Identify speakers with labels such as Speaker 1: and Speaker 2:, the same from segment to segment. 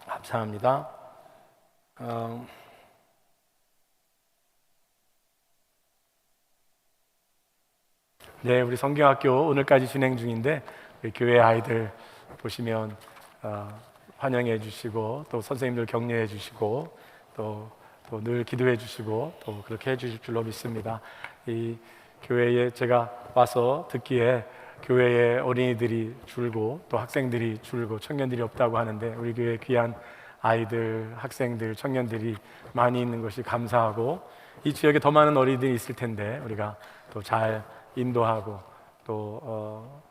Speaker 1: 감사합니다. 네, 우리 성경학교 오늘까지 진행 중인데 우리 교회 아이들 보시면 환영해 주시고 또 선생님들 격려해 주시고 또 늘 기도해 주시고 또 그렇게 해 주실 줄로 믿습니다. 이 교회에 제가 와서 듣기에 교회에 어린이들이 줄고 또 학생들이 줄고 청년들이 없다고 하는데 우리 교회 귀한 아이들, 학생들, 청년들이 많이 있는 것이 감사하고 이 지역에 더 많은 어린이들이 있을 텐데 우리가 또 잘 인도하고 또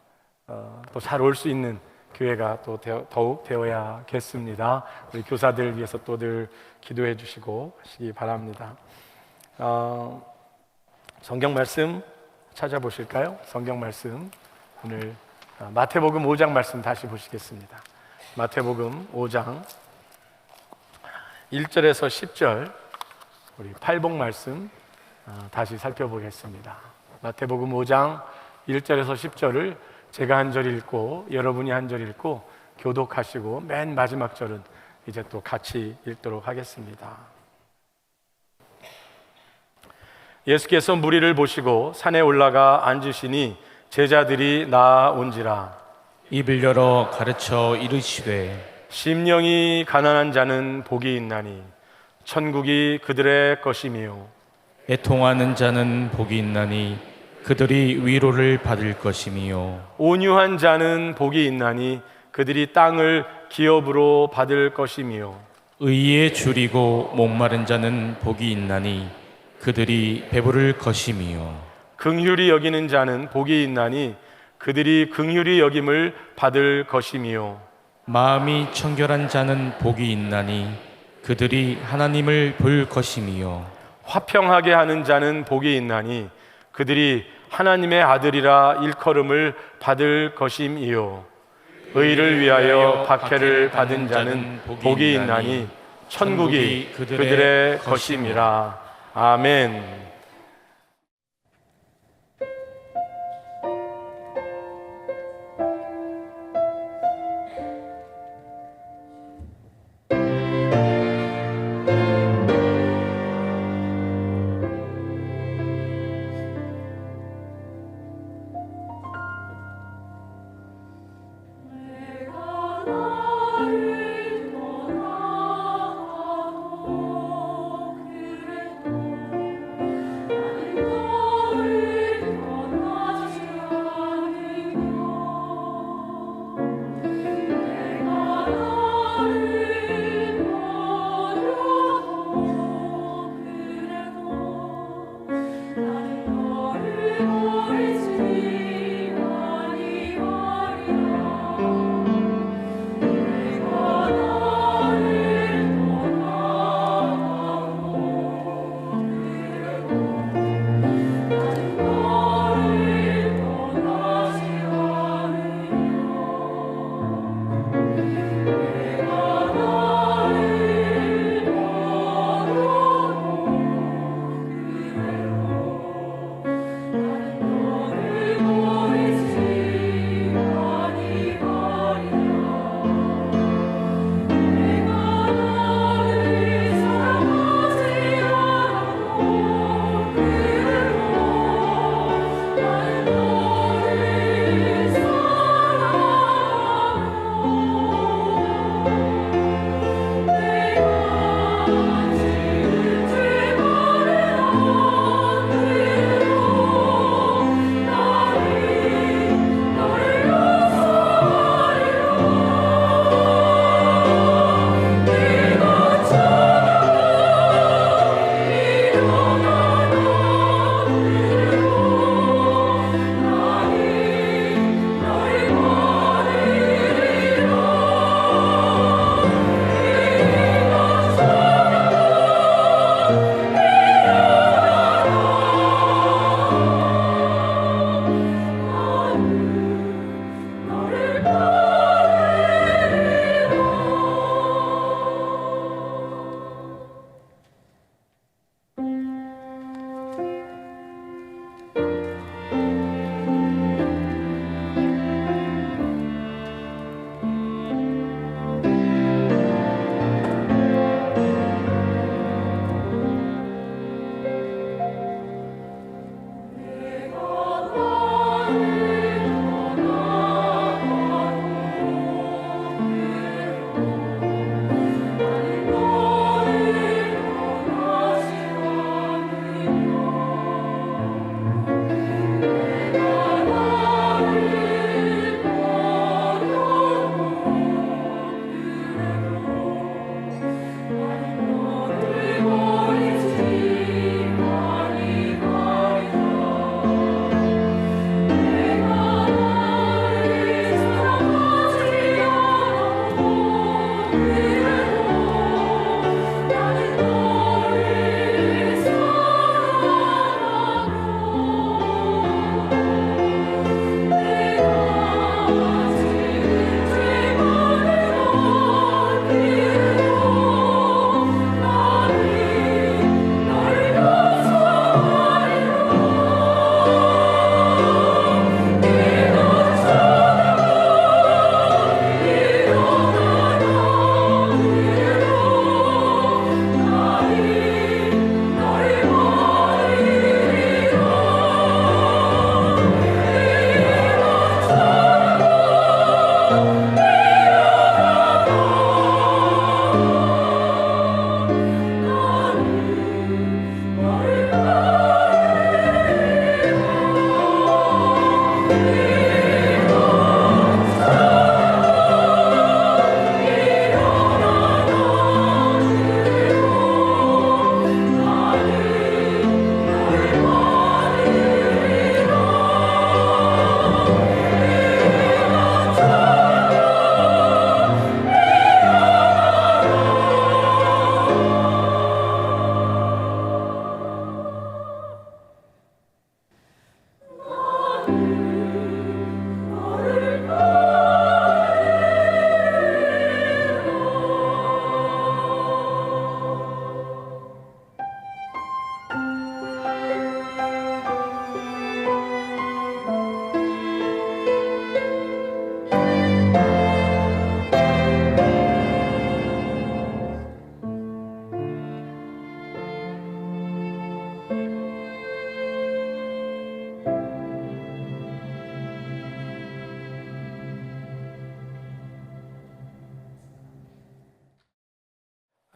Speaker 1: 잘 올 수 있는 교회가 또 더욱 되어야겠습니다. 우리 교사들 위해서 또 늘 기도해 주시고 하시기 바랍니다. 성경 말씀 찾아보실까요? 성경 말씀 오늘 마태복음 5장 말씀 다시 보시겠습니다. 마태복음 5장 1절에서 10절 우리 팔복 말씀 다시 살펴보겠습니다. 마태복음 5장 1절에서 10절을 제가 한 절 읽고 여러분이 한 절 읽고 교독하시고 맨 마지막 절은 이제 또 같이 읽도록 하겠습니다. 예수께서 무리를 보시고 산에 올라가 앉으시니 제자들이 나아온지라
Speaker 2: 입을 열어 가르쳐 이르시되
Speaker 1: 심령이 가난한 자는 복이 있나니 천국이 그들의 것이며
Speaker 2: 애통하는 자는 복이 있나니 그들이 위로를 받을 것이며
Speaker 1: 온유한 자는 복이 있나니 그들이 땅을 기업으로 받을 것이며
Speaker 2: 의에 줄이고 목마른 자는 복이 있나니 그들이 배부를 것이며
Speaker 1: 긍휼히 여기는 자는 복이 있나니 그들이 긍휼히 여김을 받을 것이며
Speaker 2: 마음이 청결한 자는 복이 있나니 그들이 하나님을 볼 것이며
Speaker 1: 화평하게 하는 자는 복이 있나니 그들이 하나님의 아들이라 일컬음을 받을 것이며 의를 위하여 박해를 받은 자는 복이 있나니 천국이 그들의 것임이라. 아멘.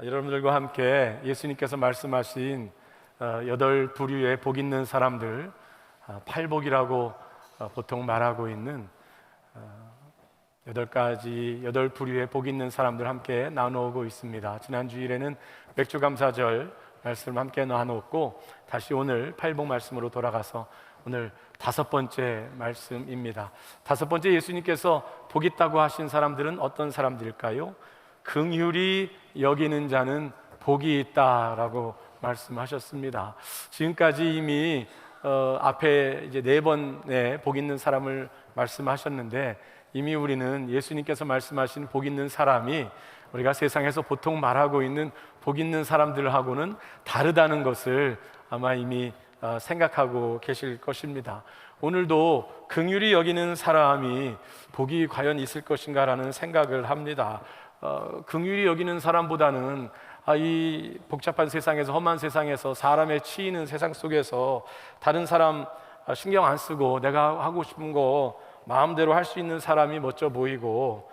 Speaker 1: 여러분들과 함께 예수님께서 말씀하신 8부류의 복 있는 사람들, 팔복이라고 보통 말하고 있는 8부류의 복 있는 사람들 함께 나누고 있습니다. 지난 주일에는 맥주감사절 말씀을 함께 나누었고, 다시 오늘 팔복 말씀으로 돌아가서 오늘 5번째 말씀입니다. 5번째, 예수님께서 복 있다고 하신 사람들은 어떤 사람들일까요? 긍휼히 여기는 자는 복이 있다라고 말씀하셨습니다. 지금까지 이미 앞에 이제 4번의 복 있는 사람을 말씀하셨는데, 이미 우리는 예수님께서 말씀하신 복 있는 사람이 우리가 세상에서 보통 말하고 있는 복 있는 사람들하고는 다르다는 것을 아마 이미 생각하고 계실 것입니다. 오늘도 긍휼히 여기는 사람이 복이 과연 있을 것인가라는 생각을 합니다. 긍휼히 여기는 사람보다는 이 복잡한 세상에서, 험한 세상에서, 사람의 치이는 세상 속에서 다른 사람 신경 안 쓰고 내가 하고 싶은 거 마음대로 할 수 있는 사람이 멋져 보이고,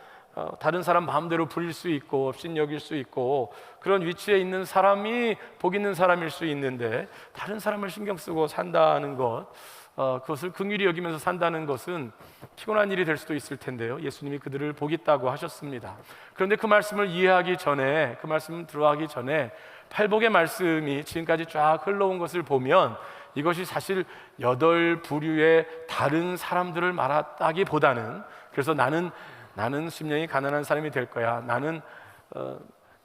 Speaker 1: 다른 사람 마음대로 부릴 수 있고 업신 여길 수 있고, 그런 위치에 있는 사람이 복 있는 사람일 수 있는데, 다른 사람을 신경 쓰고 산다는 것, 그것을 긍휼히 여기면서 산다는 것은 피곤한 일이 될 수도 있을 텐데요, 예수님이 그들을 복 있다고 하셨습니다. 그런데 그 말씀을 이해하기 전에, 그 말씀 들어가기 전에 팔복의 말씀이 지금까지 쫙 흘러온 것을 보면, 이것이 사실 8부류의 다른 사람들을 말하다기보다는, 그래서 나는 심령이 가난한 사람이 될 거야, 나는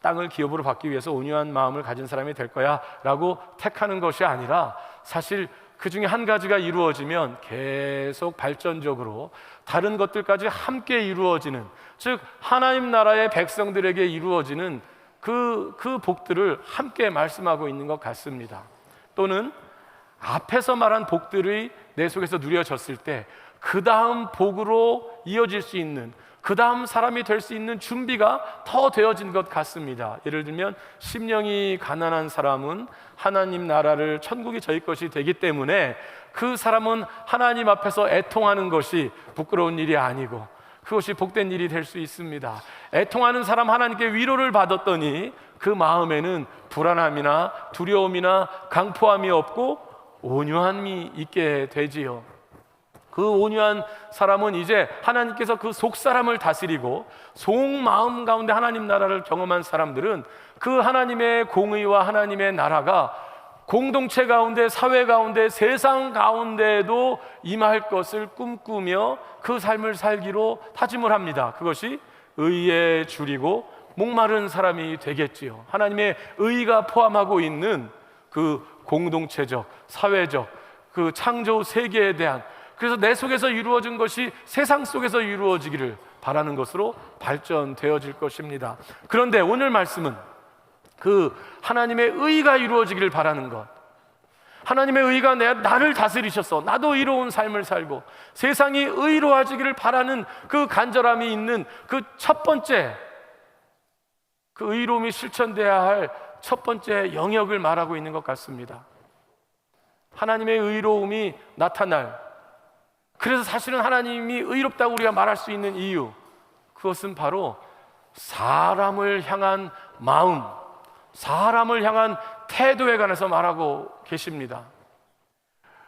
Speaker 1: 땅을 기업으로 받기 위해서 온유한 마음을 가진 사람이 될 거야 라고 택하는 것이 아니라, 사실 그 중에 한 가지가 이루어지면 계속 발전적으로 다른 것들까지 함께 이루어지는, 즉 하나님 나라의 백성들에게 이루어지는 그 복들을 함께 말씀하고 있는 것 같습니다. 또는 앞에서 말한 복들이 내 속에서 누려졌을 때 그 다음 복으로 이어질 수 있는, 그 다음 사람이 될 수 있는 준비가 더 되어진 것 같습니다. 예를 들면 심령이 가난한 사람은 하나님 나라를, 천국이 저희 것이 되기 때문에 그 사람은 하나님 앞에서 애통하는 것이 부끄러운 일이 아니고 그것이 복된 일이 될 수 있습니다. 애통하는 사람, 하나님께 위로를 받았더니 그 마음에는 불안함이나 두려움이나 강포함이 없고 온유함이 있게 되지요. 그 온유한 사람은 이제 하나님께서 그 속사람을 다스리고 속마음 가운데 하나님 나라를 경험한 사람들은 그 하나님의 공의와 하나님의 나라가 공동체 가운데, 사회 가운데, 세상 가운데에도 임할 것을 꿈꾸며 그 삶을 살기로 다짐을 합니다. 그것이 의에 줄이고 목마른 사람이 되겠지요. 하나님의 의가 포함하고 있는 그 공동체적, 사회적, 그 창조 세계에 대한, 그래서 내 속에서 이루어진 것이 세상 속에서 이루어지기를 바라는 것으로 발전되어질 것입니다. 그런데 오늘 말씀은 그 하나님의 의가 이루어지기를 바라는 것, 하나님의 의가 나를 다스리셔서 나도 의로운 삶을 살고 세상이 의로워지기를 바라는 그 간절함이 있는 그 첫 번째, 그 의로움이 실천돼야 할 첫 번째 영역을 말하고 있는 것 같습니다. 하나님의 의로움이 나타날, 그래서 사실은 하나님이 의롭다고 우리가 말할 수 있는 이유, 그것은 바로 사람을 향한 마음, 사람을 향한 태도에 관해서 말하고 계십니다.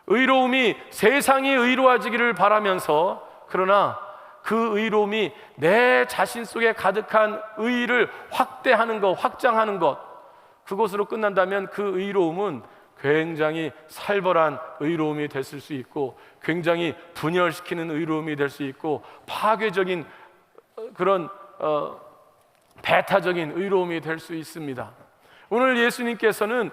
Speaker 1: 의로움이 세상이 의로워지기를 바라면서, 그러나 그 의로움이 내 자신 속에 가득한 의를 확대하는 것, 확장하는 것, 그것으로 끝난다면 그 의로움은 굉장히 살벌한 의로움이 됐을 수 있고, 굉장히 분열시키는 의로움이 될 수 있고, 파괴적인 그런 배타적인 의로움이 될 수 있습니다. 오늘 예수님께서는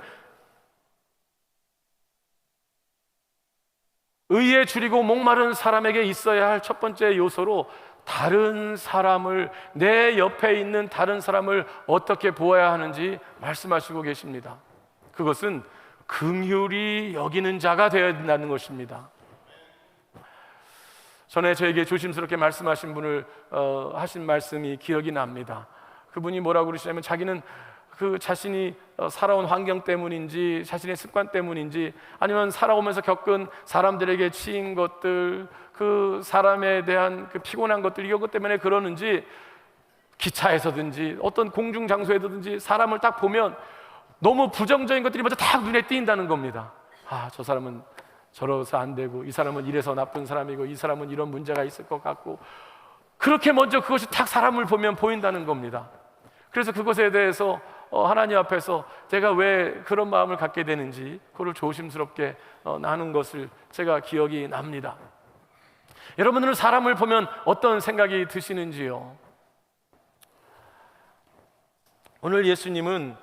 Speaker 1: 의에 줄이고 목마른 사람에게 있어야 할 첫 번째 요소로 다른 사람을, 내 옆에 있는 다른 사람을 어떻게 보아야 하는지 말씀하시고 계십니다. 그것은 긍휼히 여기는 자가 되어야 된다는 것입니다. 전에 저에게 조심스럽게 말씀하신 분을 하신 말씀이 기억이 납니다. 그분이 뭐라고 그러시냐면, 자기는 그 자신이 살아온 환경 때문인지, 자신의 습관 때문인지, 아니면 살아오면서 겪은 사람들에게 치인 것들, 그 사람에 대한 그 피곤한 것들, 이것 때문에 그러는지, 기차에서든지 어떤 공중장소에든지 사람을 딱 보면 너무 부정적인 것들이 먼저 딱 눈에 띄인다는 겁니다. 아, 저 사람은 저러서 안 되고, 이 사람은 이래서 나쁜 사람이고, 이 사람은 이런 문제가 있을 것 같고, 그렇게 먼저 그것이 딱 사람을 보면 보인다는 겁니다. 그래서 그것에 대해서 하나님 앞에서 제가 왜 그런 마음을 갖게 되는지 그걸 조심스럽게 나눈 것을 제가 기억이 납니다. 여러분들은 사람을 보면 어떤 생각이 드시는지요? 오늘 예수님은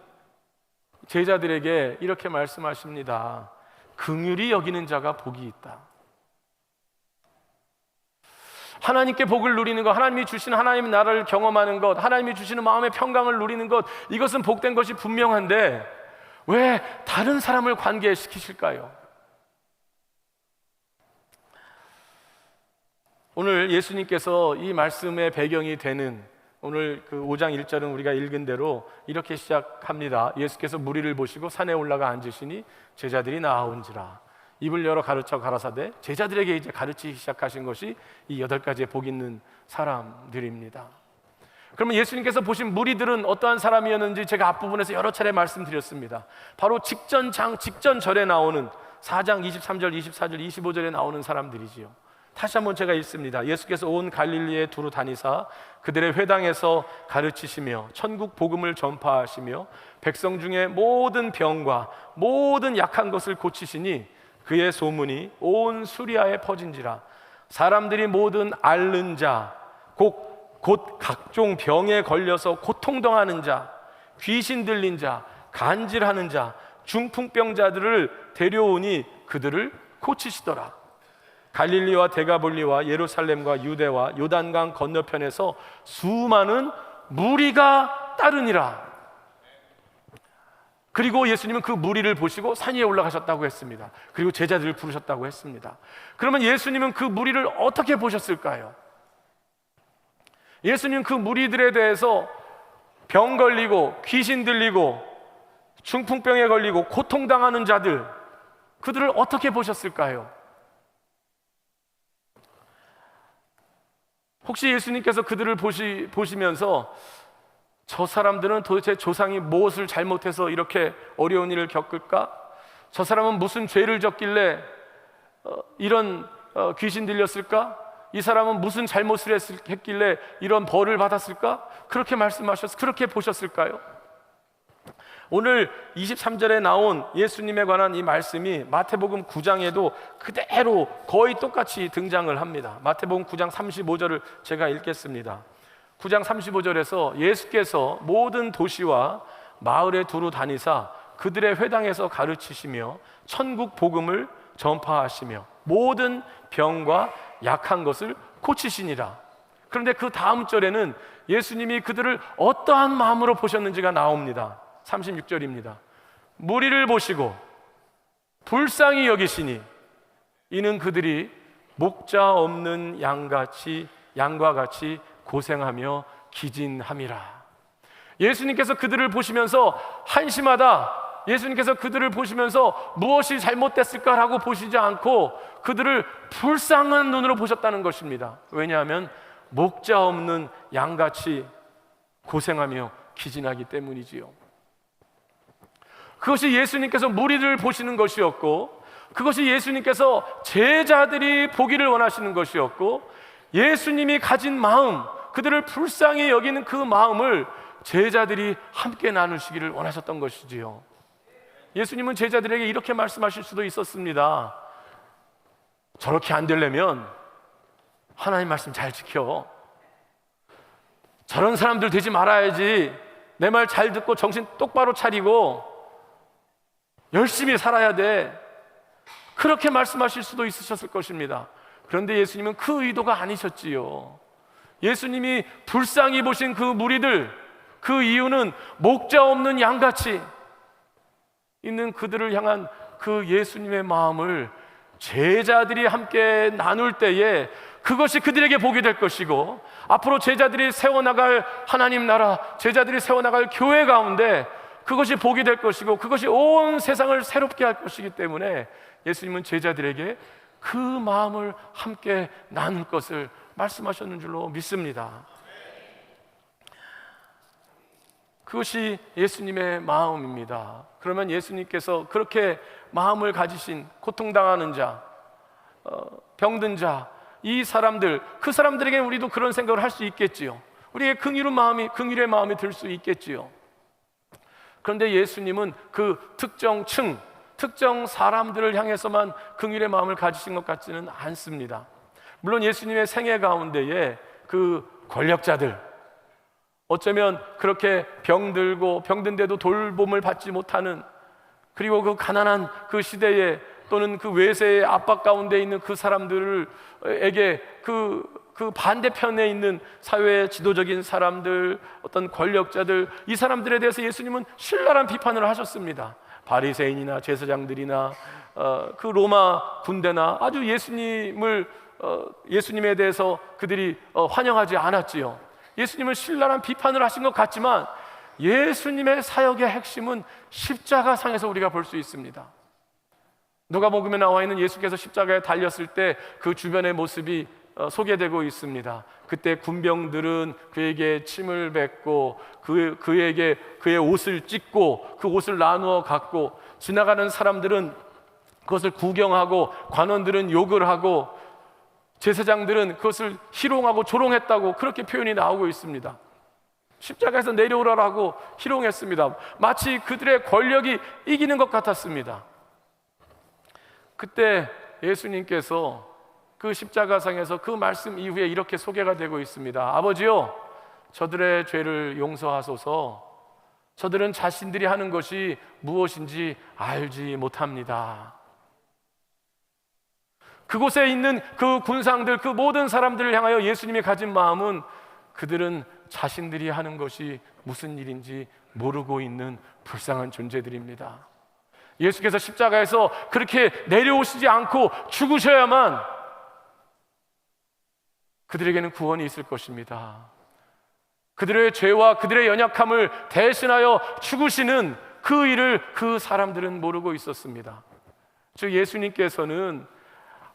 Speaker 1: 제자들에게 이렇게 말씀하십니다. 긍휼히 여기는 자가 복이 있다. 하나님께 복을 누리는 것, 하나님이 주시는 하나님의 나라를 경험하는 것, 하나님이 주시는 마음의 평강을 누리는 것, 이것은 복된 것이 분명한데 왜 다른 사람을 관계시키실까요? 오늘 예수님께서 이 말씀의 배경이 되는 오늘 그 5장 1절은 우리가 읽은 대로 이렇게 시작합니다. 예수께서 무리를 보시고 산에 올라가 앉으시니 제자들이 나아온지라. 입을 열어 가르쳐 가라사대. 제자들에게 이제 가르치기 시작하신 것이 이 8가지의 복 있는 사람들입니다. 그러면 예수님께서 보신 무리들은 어떠한 사람이었는지 제가 앞부분에서 여러 차례 말씀드렸습니다. 바로 직전절에 나오는 4장 23절, 24절, 25절에 나오는 사람들이지요. 다시 한번 제가 읽습니다. 예수께서 온 갈릴리에 두루 다니사 그들의 회당에서 가르치시며 천국 복음을 전파하시며 백성 중에 모든 병과 모든 약한 것을 고치시니 그의 소문이 온 수리아에 퍼진지라. 사람들이 모든 앓는 자, 곧 각종 병에 걸려서 고통당하는 자, 귀신 들린 자, 간질하는 자, 중풍병자들을 데려오니 그들을 고치시더라. 갈릴리와 데가볼리와 예루살렘과 유대와 요단강 건너편에서 수많은 무리가 따르니라. 그리고 예수님은 그 무리를 보시고 산 위에 올라가셨다고 했습니다. 그리고 제자들을 부르셨다고 했습니다. 그러면 예수님은 그 무리를 어떻게 보셨을까요? 예수님은 그 무리들에 대해서 병 걸리고 귀신 들리고 중풍병에 걸리고 고통당하는 자들, 그들을 어떻게 보셨을까요? 혹시 예수님께서 그들을 보시면서 저 사람들은 도대체 조상이 무엇을 잘못해서 이렇게 어려운 일을 겪을까? 저 사람은 무슨 죄를 졌길래 이런 귀신 들렸을까? 이 사람은 무슨 잘못을 했길래 이런 벌을 받았을까? 그렇게 그렇게 보셨을까요? 오늘 23절에 나온 예수님에 관한 이 말씀이 마태복음 9장에도 그대로 거의 똑같이 등장을 합니다. 마태복음 9장 35절을 제가 읽겠습니다. 9장 35절에서 예수께서 모든 도시와 마을에 두루 다니사 그들의 회당에서 가르치시며 천국 복음을 전파하시며 모든 병과 약한 것을 고치시니라. 그런데 그 다음 절에는 예수님이 그들을 어떠한 마음으로 보셨는지가 나옵니다. 36절입니다. 무리를 보시고 불쌍히 여기시니 이는 그들이 목자 없는 양과 같이 고생하며 기진함이라. 예수님께서 그들을 보시면서 한심하다, 예수님께서 그들을 보시면서 무엇이 잘못됐을까라고 보시지 않고 그들을 불쌍한 눈으로 보셨다는 것입니다. 왜냐하면 목자 없는 양같이 고생하며 기진하기 때문이지요. 그것이 예수님께서 무리들을 보시는 것이었고, 그것이 예수님께서 제자들이 보기를 원하시는 것이었고, 예수님이 가진 마음, 그들을 불쌍히 여기는 그 마음을 제자들이 함께 나누시기를 원하셨던 것이지요. 예수님은 제자들에게 이렇게 말씀하실 수도 있었습니다. 저렇게 안 되려면 하나님 말씀 잘 지켜. 저런 사람들 되지 말아야지. 내 말 잘 듣고 정신 똑바로 차리고 열심히 살아야 돼. 그렇게 말씀하실 수도 있으셨을 것입니다. 그런데 예수님은 그 의도가 아니셨지요. 예수님이 불쌍히 보신 그 무리들, 그 이유는 목자 없는 양같이 있는 그들을 향한 그 예수님의 마음을 제자들이 함께 나눌 때에 그것이 그들에게 복이 될 것이고, 앞으로 제자들이 세워나갈 하나님 나라, 제자들이 세워나갈 교회 가운데 그것이 복이 될 것이고, 그것이 온 세상을 새롭게 할 것이기 때문에 예수님은 제자들에게 그 마음을 함께 나눌 것을 말씀하셨는 줄로 믿습니다. 그것이 예수님의 마음입니다. 그러면 예수님께서 그렇게 마음을 가지신 고통당하는 자, 병든 자, 이 사람들, 그 사람들에게 우리도 그런 생각을 할 수 있겠지요. 우리의 긍휼의 마음이 들 수 있겠지요. 그런데 예수님은 그 특정 층, 특정 사람들을 향해서만 긍휼의 마음을 가지신 것 같지는 않습니다. 물론 예수님의 생애 가운데에 그 권력자들, 어쩌면 그렇게 병들고 병든데도 돌봄을 받지 못하는, 그리고 그 가난한 그 시대에 또는 그 외세의 압박 가운데 있는 그 사람들에게 그 반대편에 있는 사회의 지도적인 사람들, 어떤 권력자들, 이 사람들에 대해서 예수님은 신랄한 비판을 하셨습니다. 바리새인이나 제사장들이나 그 로마 군대나 아주 예수님에 대해서 그들이 환영하지 않았지요. 예수님은 신랄한 비판을 하신 것 같지만 예수님의 사역의 핵심은 십자가상에서 우리가 볼 수 있습니다. 누가복음에 나와 있는 예수께서 십자가에 달렸을 때 그 주변의 모습이 소개되고 있습니다. 그때 군병들은 그에게 침을 뱉고 그에게 그의 옷을 찢고 그 옷을 나누어 갖고, 지나가는 사람들은 그것을 구경하고, 관원들은 욕을 하고, 제사장들은 그것을 희롱하고 조롱했다고 그렇게 표현이 나오고 있습니다. 십자가에서 내려오라고 희롱했습니다. 마치 그들의 권력이 이기는 것 같았습니다. 그때 예수님께서 그 십자가상에서 그 말씀 이후에 이렇게 소개가 되고 있습니다. 아버지요, 저들의 죄를 용서하소서. 저들은 자신들이 하는 것이 무엇인지 알지 못합니다. 그곳에 있는 그 군상들, 그 모든 사람들을 향하여 예수님이 가진 마음은 그들은 자신들이 하는 것이 무슨 일인지 모르고 있는 불쌍한 존재들입니다. 예수께서 십자가에서 그렇게 내려오시지 않고 죽으셔야만 그들에게는 구원이 있을 것입니다. 그들의 죄와 그들의 연약함을 대신하여 죽으시는 그 일을 그 사람들은 모르고 있었습니다. 즉 예수님께서는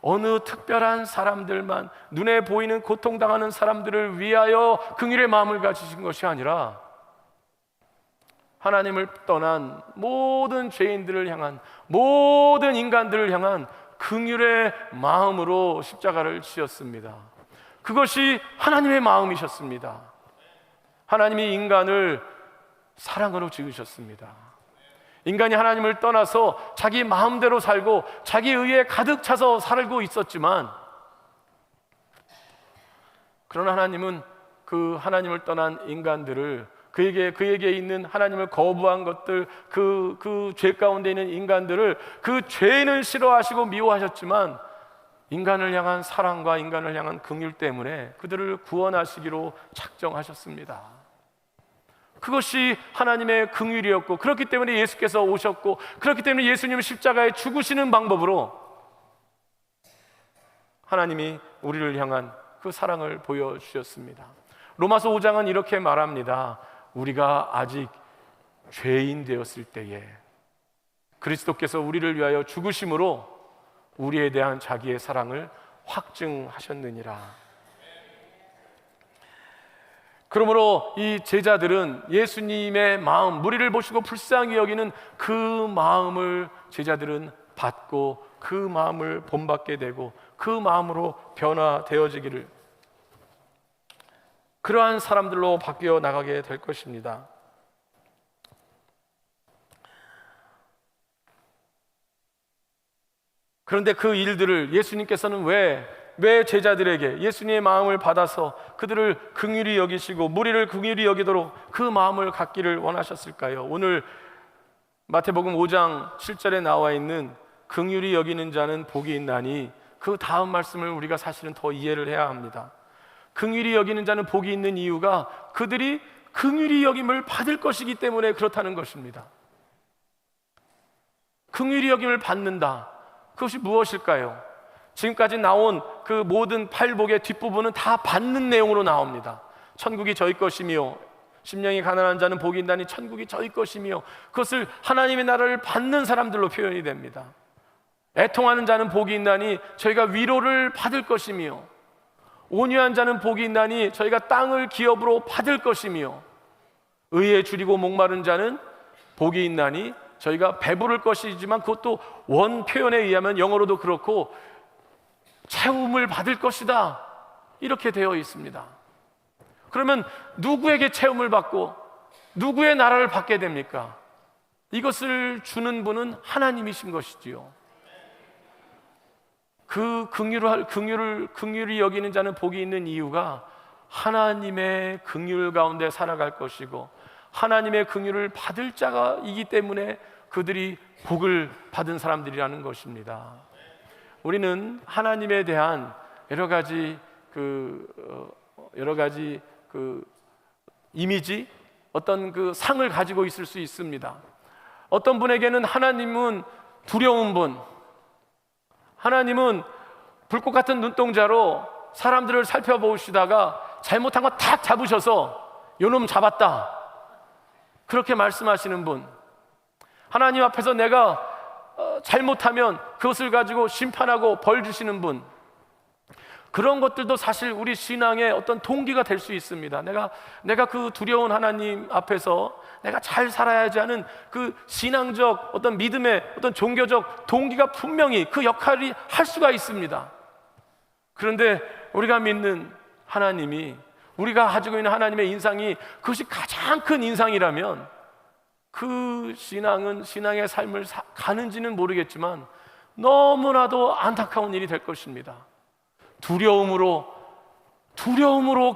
Speaker 1: 어느 특별한 사람들만, 눈에 보이는 고통당하는 사람들을 위하여 긍휼의 마음을 가지신 것이 아니라 하나님을 떠난 모든 죄인들을 향한, 모든 인간들을 향한 긍휼의 마음으로 십자가를 지었습니다. 그것이 하나님의 마음이셨습니다. 하나님이 인간을 사랑으로 지으셨습니다. 인간이 하나님을 떠나서 자기 마음대로 살고 자기 의에 가득 차서 살고 있었지만, 그러나 하나님은 그 하나님을 떠난 인간들을, 그에게 있는 하나님을 거부한 것들, 그 죄 가운데 있는 인간들을, 그 죄인을 싫어하시고 미워하셨지만 인간을 향한 사랑과 인간을 향한 긍휼 때문에 그들을 구원하시기로 작정하셨습니다. 그것이 하나님의 긍휼이었고, 그렇기 때문에 예수께서 오셨고, 그렇기 때문에 예수님은 십자가에 죽으시는 방법으로 하나님이 우리를 향한 그 사랑을 보여주셨습니다. 로마서 5장은 이렇게 말합니다. 우리가 아직 죄인 되었을 때에 그리스도께서 우리를 위하여 죽으심으로 우리에 대한 자기의 사랑을 확증하셨느니라. 그러므로 이 제자들은 예수님의 마음, 무리를 보시고 불쌍히 여기는 그 마음을 제자들은 받고 그 마음을 본받게 되고 그 마음으로 변화되어지기를, 그러한 사람들로 바뀌어 나가게 될 것입니다. 그런데 그 일들을 예수님께서는 왜 제자들에게 예수님의 마음을 받아서 그들을 긍휼히 여기시고 무리를 긍휼히 여기도록 그 마음을 갖기를 원하셨을까요? 오늘 마태복음 5장 7절에 나와 있는 긍휼히 여기는 자는 복이 있나니, 그 다음 말씀을 우리가 사실은 더 이해를 해야 합니다. 긍휼히 여기는 자는 복이 있는 이유가 그들이 긍휼히 여김을 받을 것이기 때문에 그렇다는 것입니다. 긍휼히 여김을 받는다, 그것이 무엇일까요? 지금까지 나온 그 모든 팔복의 뒷부분은 다 받는 내용으로 나옵니다. 천국이 저희 것이며 심령이 가난한 자는 복이 있나니 천국이 저희 것이며, 그것을 하나님의 나라를 받는 사람들로 표현이 됩니다. 애통하는 자는 복이 있나니 저희가 위로를 받을 것이며, 온유한 자는 복이 있나니 저희가 땅을 기업으로 받을 것이며, 의에 줄이고 목마른 자는 복이 있나니 저희가 배부를 것이지만, 그것도 원 표현에 의하면 영어로도 그렇고 채움을 받을 것이다, 이렇게 되어 있습니다. 그러면 누구에게 채움을 받고 누구의 나라를 받게 됩니까? 이것을 주는 분은 하나님이신 것이지요. 그 긍휼히 여기는 자는 복이 있는 이유가 하나님의 긍휼 가운데 살아갈 것이고 하나님의 긍휼을 받을 자가이기 때문에 그들이 복을 받은 사람들이라는 것입니다. 우리는 하나님에 대한 여러 가지 이미지, 어떤 그 상을 가지고 있을 수 있습니다. 어떤 분에게는 하나님은 두려운 분, 하나님은 불꽃 같은 눈동자로 사람들을 살펴보시다가 잘못한 거 탁 잡으셔서 요놈 잡았다, 그렇게 말씀하시는 분, 하나님 앞에서 내가 잘못하면 그것을 가지고 심판하고 벌 주시는 분, 그런 것들도 사실 우리 신앙의 어떤 동기가 될 수 있습니다. 내가 그 두려운 하나님 앞에서 내가 잘 살아야지 하는 그 신앙적 어떤 믿음의 어떤 종교적 동기가 분명히 그 역할이 할 수가 있습니다. 그런데 우리가 믿는 하나님이, 우리가 가지고 있는 하나님의 인상이 그것이 가장 큰 인상이라면 그 신앙의 삶을 가는지는 모르겠지만 너무나도 안타까운 일이 될 것입니다. 두려움으로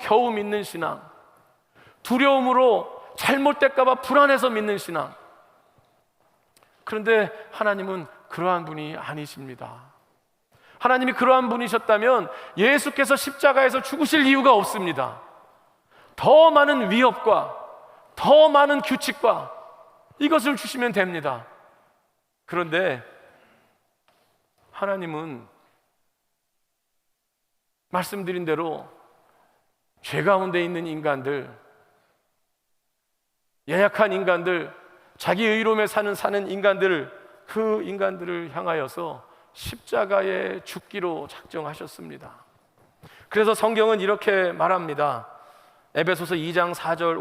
Speaker 1: 겨우 믿는 신앙, 두려움으로 잘못될까 봐 불안해서 믿는 신앙. 그런데 하나님은 그러한 분이 아니십니다. 하나님이 그러한 분이셨다면 예수께서 십자가에서 죽으실 이유가 없습니다. 더 많은 위협과 더 많은 규칙과 이것을 주시면 됩니다. 그런데 하나님은 말씀드린 대로 죄 가운데 있는 인간들, 연약한 인간들, 자기 의로움에 사는 인간들을, 그 인간들을 향하여서 십자가에 죽기로 작정하셨습니다. 그래서 성경은 이렇게 말합니다. 에베소서 2장 4절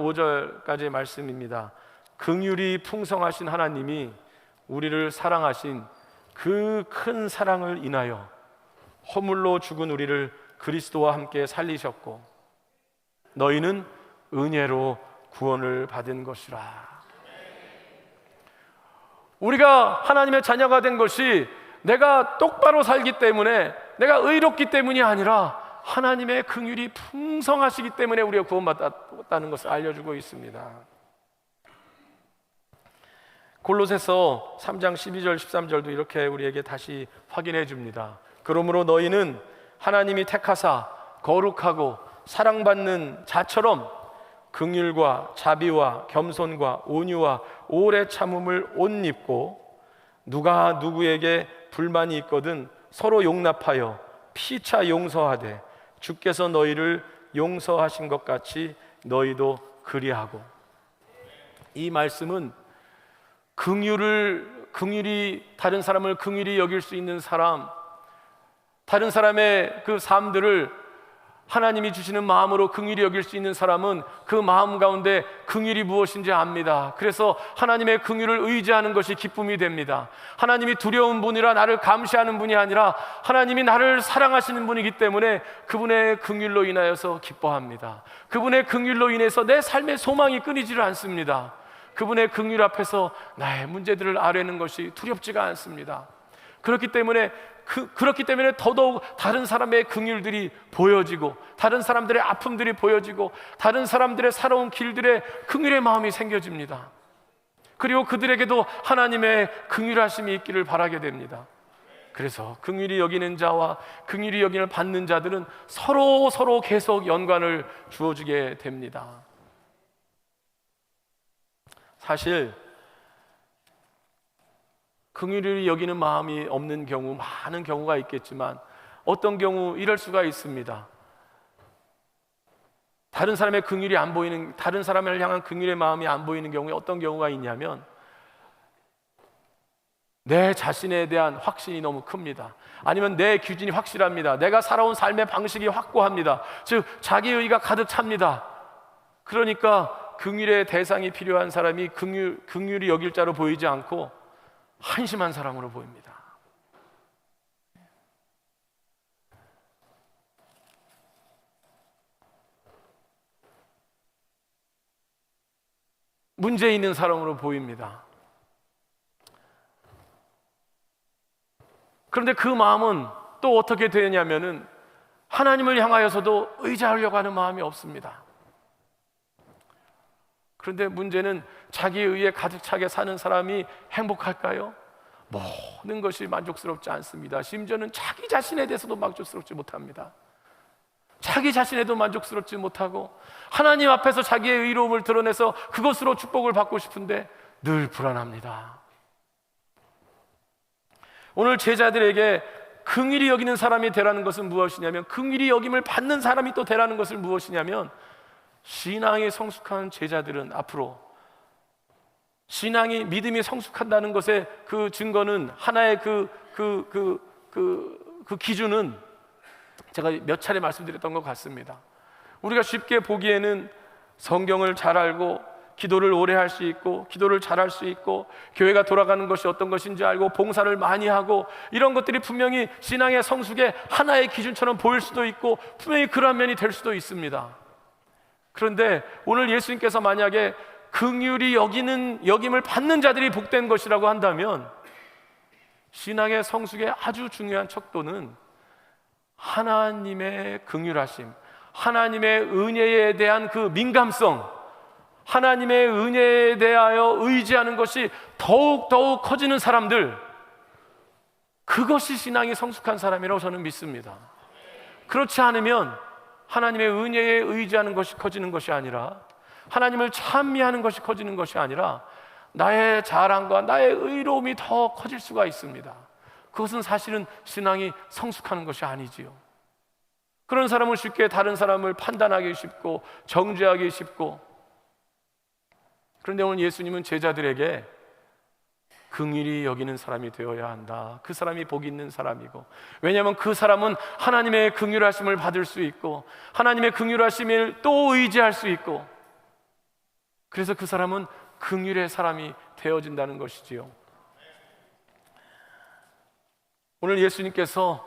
Speaker 1: 5절까지의 말씀입니다. 긍휼이 풍성하신 하나님이 우리를 사랑하신 그 큰 사랑을 인하여 허물로 죽은 우리를 그리스도와 함께 살리셨고 너희는 은혜로 구원을 받은 것이라. 우리가 하나님의 자녀가 된 것이 내가 똑바로 살기 때문에, 내가 의롭기 때문이 아니라 하나님의 긍휼이 풍성하시기 때문에 우리가 구원받았다는 것을 알려주고 있습니다. 골로새서 3장 12절 13절도 이렇게 우리에게 다시 확인해 줍니다. 그러므로 너희는 하나님이 택하사 거룩하고 사랑받는 자처럼 긍휼과 자비와 겸손과 온유와 오래 참음을 옷 입고 누가 누구에게 불만이 있거든 서로 용납하여 피차 용서하되 주께서 너희를 용서하신 것 같이 너희도 그리하고. 이 말씀은 긍휼히 다른 사람을 긍휼히 여길 수 있는 사람, 다른 사람의 그 삶들을 하나님이 주시는 마음으로 긍휼히 여길 수 있는 사람은 그 마음 가운데 긍휼이 무엇인지 압니다. 그래서 하나님의 긍휼을 의지하는 것이 기쁨이 됩니다. 하나님이 두려운 분이라 나를 감시하는 분이 아니라 하나님이 나를 사랑하시는 분이기 때문에 그분의 긍휼로 인하여서 기뻐합니다. 그분의 긍휼로 인해서 내 삶의 소망이 끊이지를 않습니다. 그분의 긍휼 앞에서 나의 문제들을 아뢰는 것이 두렵지가 않습니다. 그렇기 때문에 더더욱 다른 사람의 긍휼들이 보여지고, 다른 사람들의 아픔들이 보여지고, 다른 사람들의 살아온 길들에 긍휼의 마음이 생겨집니다. 그리고 그들에게도 하나님의 긍휼하심이 있기를 바라게 됩니다. 그래서 긍휼히 여기는 자와 긍휼히 여김을 받는 자들은 서로 계속 연관을 주어주게 됩니다. 사실 긍휼히 여기는 마음이 없는 경우, 많은 경우가 있겠지만 어떤 경우 이럴 수가 있습니다. 다른 사람의 긍휼이 안 보이는, 다른 사람을 향한 긍휼의 마음이 안 보이는 경우에 어떤 경우가 있냐면 내 자신에 대한 확신이 너무 큽니다. 아니면 내 기준이 확실합니다. 내가 살아온 삶의 방식이 확고합니다. 즉 자기의가 가득 찹니다. 그러니까 긍휼의 대상이 필요한 사람이 긍휼히 여길 자로 보이지 않고 한심한 사람으로 보입니다. 문제 있는 사람으로 보입니다. 그런데 그 마음은 또 어떻게 되냐면은 하나님을 향하여서도 의지하려고 하는 마음이 없습니다. 그런데 문제는 자기 의에 가득 차게 사는 사람이 행복할까요? 모든 것이 만족스럽지 않습니다. 심지어는 자기 자신에 대해서도 만족스럽지 못합니다. 자기 자신에도 만족스럽지 못하고 하나님 앞에서 자기의 의로움을 드러내서 그것으로 축복을 받고 싶은데 늘 불안합니다. 오늘 제자들에게 긍휼히 여기는 사람이 되라는 것은 무엇이냐면, 긍휼히 여김을 받는 사람이 또 되라는 것은 무엇이냐면, 신앙이 성숙한 제자들은 앞으로 신앙이, 믿음이 성숙한다는 것의 그 증거는, 하나의 그 기준은 제가 몇 차례 말씀드렸던 것 같습니다. 우리가 쉽게 보기에는 성경을 잘 알고 기도를 오래 할 수 있고, 기도를 잘 할 수 있고, 교회가 돌아가는 것이 어떤 것인지 알고 봉사를 많이 하고, 이런 것들이 분명히 신앙의 성숙의 하나의 기준처럼 보일 수도 있고 분명히 그런 면이 될 수도 있습니다. 그런데 오늘 예수님께서 만약에 긍휼히 여김을 받는 자들이 복된 것이라고 한다면, 신앙의 성숙의 아주 중요한 척도는 하나님의 긍휼하심, 하나님의 은혜에 대한 그 민감성, 하나님의 은혜에 대하여 의지하는 것이 더욱 커지는 사람들, 그것이 신앙이 성숙한 사람이라고 저는 믿습니다. 그렇지 않으면 하나님의 은혜에 의지하는 것이 커지는 것이 아니라, 하나님을 찬미하는 것이 커지는 것이 아니라 나의 자랑과 나의 의로움이 더 커질 수가 있습니다. 그것은 사실은 신앙이 성숙하는 것이 아니지요. 그런 사람은 쉽게 다른 사람을 판단하기 쉽고 정죄하기 쉽고, 그런데 오늘 예수님은 제자들에게 긍휼히 여기는 사람이 되어야 한다. 그 사람이 복 있는 사람이고, 왜냐하면 그 사람은 하나님의 긍휼하심을 받을 수 있고 하나님의 긍휼하심을 또 의지할 수 있고, 그래서 그 사람은 긍휼의 사람이 되어진다는 것이지요. 오늘 예수님께서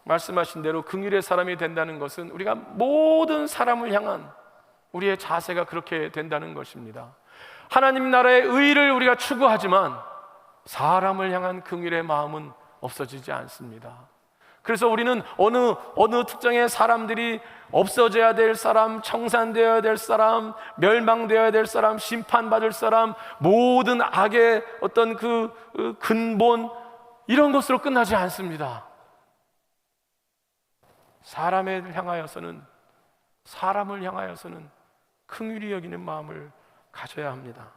Speaker 1: 말씀하신 대로 긍휼의 사람이 된다는 것은 우리가 모든 사람을 향한 우리의 자세가 그렇게 된다는 것입니다. 하나님 나라의 의를 우리가 추구하지만 사람을 향한 긍휼의 마음은 없어지지 않습니다. 그래서 우리는 어느 특정의 사람들이 없어져야 될 사람, 청산되어야 될 사람, 멸망되어야 될 사람, 심판받을 사람, 모든 악의 어떤 그 근본, 이런 것으로 끝나지 않습니다. 사람을 향하여서는 긍휼히 여기는 마음을 가져야 합니다.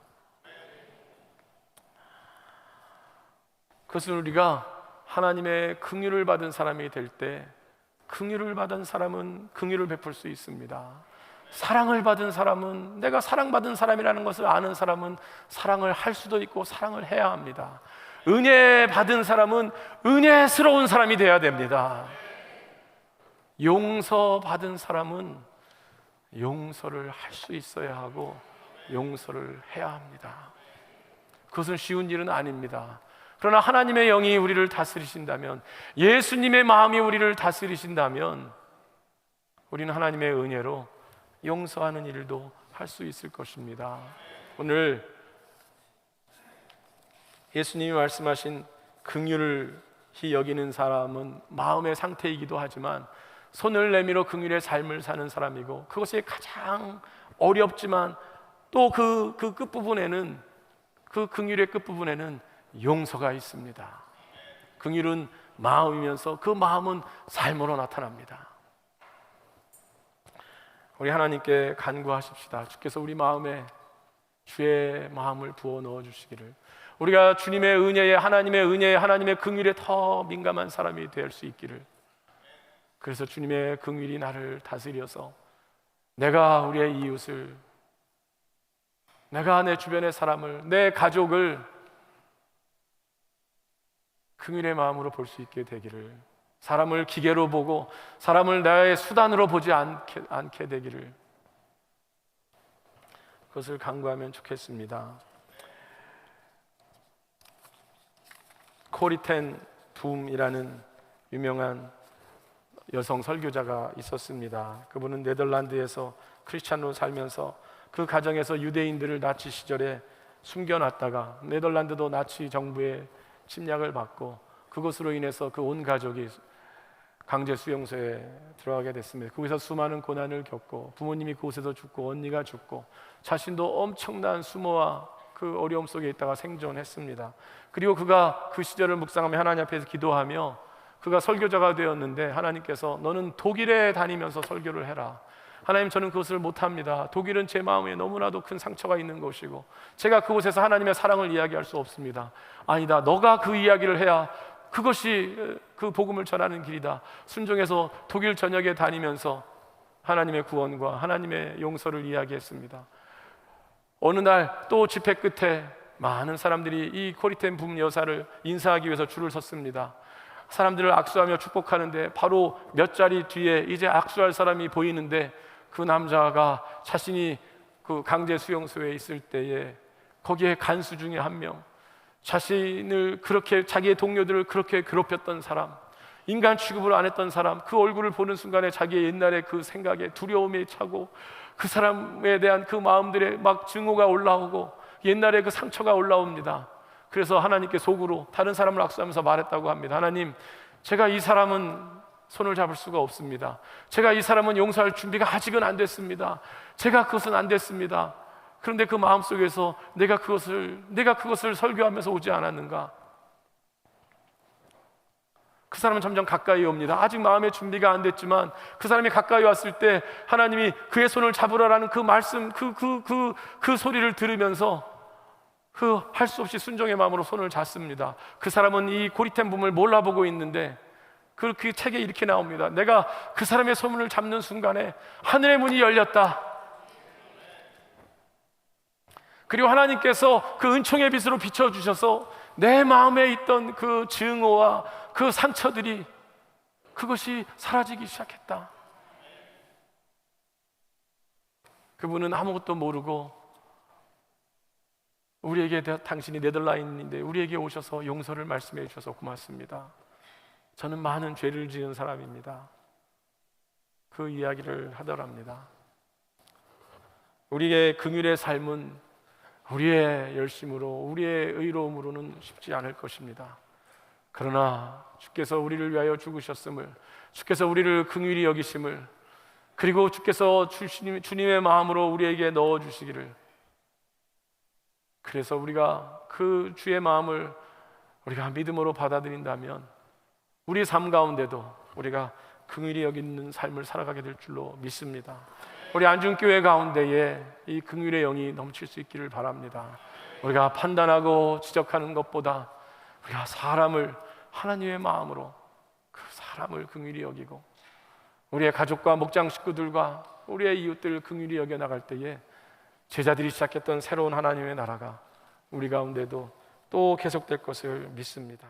Speaker 1: 그것은 우리가 하나님의 긍휼을 받은 사람이 될 때, 긍휼을 받은 사람은 긍휼을 베풀 수 있습니다. 사랑을 받은 사람은, 내가 사랑받은 사람이라는 것을 아는 사람은 사랑을 할 수도 있고 사랑을 해야 합니다. 은혜 받은 사람은 은혜스러운 사람이 되어야 됩니다. 용서받은 사람은 용서를 할 수 있어야 하고 용서를 해야 합니다. 그것은 쉬운 일은 아닙니다. 그러나 하나님의 영이 우리를 다스리신다면, 예수님의 마음이 우리를 다스리신다면 우리는 하나님의 은혜로 용서하는 일도 할 수 있을 것입니다. 오늘 예수님이 말씀하신 긍휼히 여기는 사람은 마음의 상태이기도 하지만 손을 내밀어 긍휼의 삶을 사는 사람이고, 그것이 가장 어렵지만 또 그 끝부분에는, 그 긍휼의 끝부분에는 용서가 있습니다. 긍휼은 마음이면서 그 마음은 삶으로 나타납니다. 우리 하나님께 간구하십시다. 주께서 우리 마음에 주의 마음을 부어 넣어 주시기를, 우리가 주님의 은혜에, 하나님의 은혜에, 하나님의 긍휼에 더 민감한 사람이 될 수 있기를. 그래서 주님의 긍휼이 나를 다스려서 내가 우리의 이웃을, 내가 내 주변의 사람을, 내 가족을 긍휼의 마음으로 볼 수 있게 되기를, 사람을 기계로 보고 사람을 나의 수단으로 보지 않게 되기를, 그것을 간구하면 좋겠습니다. 코리 텐 붐이라는 유명한 여성 설교자가 있었습니다. 그분은 네덜란드에서 크리스찬으로 살면서 그 가정에서 유대인들을 나치 시절에 숨겨놨다가 네덜란드도 나치 정부의 침략을 받고 그것으로 인해서 그 온 가족이 강제 수용소에 들어가게 됐습니다. 거기서 수많은 고난을 겪고 부모님이 그곳에서 죽고 언니가 죽고 자신도 엄청난 수모와 그 어려움 속에 있다가 생존했습니다. 그리고 그가 그 시절을 묵상하며 하나님 앞에서 기도하며 그가 설교자가 되었는데, 하나님께서 너는 독일에 다니면서 설교를 해라. 하나님, 저는 그것을 못합니다. 독일은 제 마음에 너무나도 큰 상처가 있는 곳이고 제가 그곳에서 하나님의 사랑을 이야기할 수 없습니다. 아니다, 너가 그 이야기를 해야 그것이 그 복음을 전하는 길이다. 순종해서 독일 전역에 다니면서 하나님의 구원과 하나님의 용서를 이야기했습니다. 어느 날 또 집회 끝에 많은 사람들이 이 코리 텐 붐 여사를 인사하기 위해서 줄을 섰습니다. 사람들을 악수하며 축복하는데 바로 몇 자리 뒤에 이제 악수할 사람이 보이는데, 그 남자가 자신이 그 강제 수용소에 있을 때에 거기에 간수 중에 한 명, 자신을 그렇게, 자기의 동료들을 그렇게 괴롭혔던 사람, 인간 취급을 안 했던 사람, 그 얼굴을 보는 순간에 자기의 옛날의 그 생각에 두려움에 차고 그 사람에 대한 그 마음들에 막 증오가 올라오고 옛날에 그 상처가 올라옵니다. 그래서 하나님께 속으로 다른 사람을 악수하면서 말했다고 합니다. 하나님, 제가 이 사람은 손을 잡을 수가 없습니다. 제가 이 사람은 용서할 준비가 아직은 안 됐습니다. 제가 그것은 안 됐습니다. 그런데 그 마음속에서 내가 그것을 설교하면서 오지 않았는가? 그 사람은 점점 가까이 옵니다. 아직 마음의 준비가 안 됐지만 그 사람이 가까이 왔을 때 하나님이 그의 손을 잡으라라는 그 말씀, 그 소리를 들으면서 그 할 수 없이 순종의 마음으로 손을 잡습니다. 그 사람은 이 고리텐 붐을 몰라보고 있는데 그 책에 이렇게 나옵니다. 내가 그 사람의 손을 잡는 순간에 하늘의 문이 열렸다. 그리고 하나님께서 그 은총의 빛으로 비춰주셔서 내 마음에 있던 그 증오와 그 상처들이, 그것이 사라지기 시작했다. 그분은 아무것도 모르고 우리에게, 당신이 네덜란드인데 우리에게 오셔서 용서를 말씀해 주셔서 고맙습니다. 저는 많은 죄를 지은 사람입니다. 그 이야기를 하더랍니다. 우리의 긍휼의 삶은 우리의 열심으로, 우리의 의로움으로는 쉽지 않을 것입니다. 그러나 주께서 우리를 위하여 죽으셨음을, 주께서 우리를 긍휼히 여기심을, 그리고 주께서 주님의 마음으로 우리에게 넣어주시기를, 그래서 우리가 그 주의 마음을 우리가 믿음으로 받아들인다면 우리 삶 가운데도 우리가 긍휼히 여기는 삶을 살아가게 될 줄로 믿습니다. 우리 안중교회 가운데에 이 긍휼의 영이 넘칠 수 있기를 바랍니다. 우리가 판단하고 지적하는 것보다 우리가 사람을 하나님의 마음으로, 그 사람을 긍휼히 여기고 우리의 가족과 목장 식구들과 우리의 이웃들을 긍휼히 여겨 나갈 때에 제자들이 시작했던 새로운 하나님의 나라가 우리 가운데도 또 계속될 것을 믿습니다.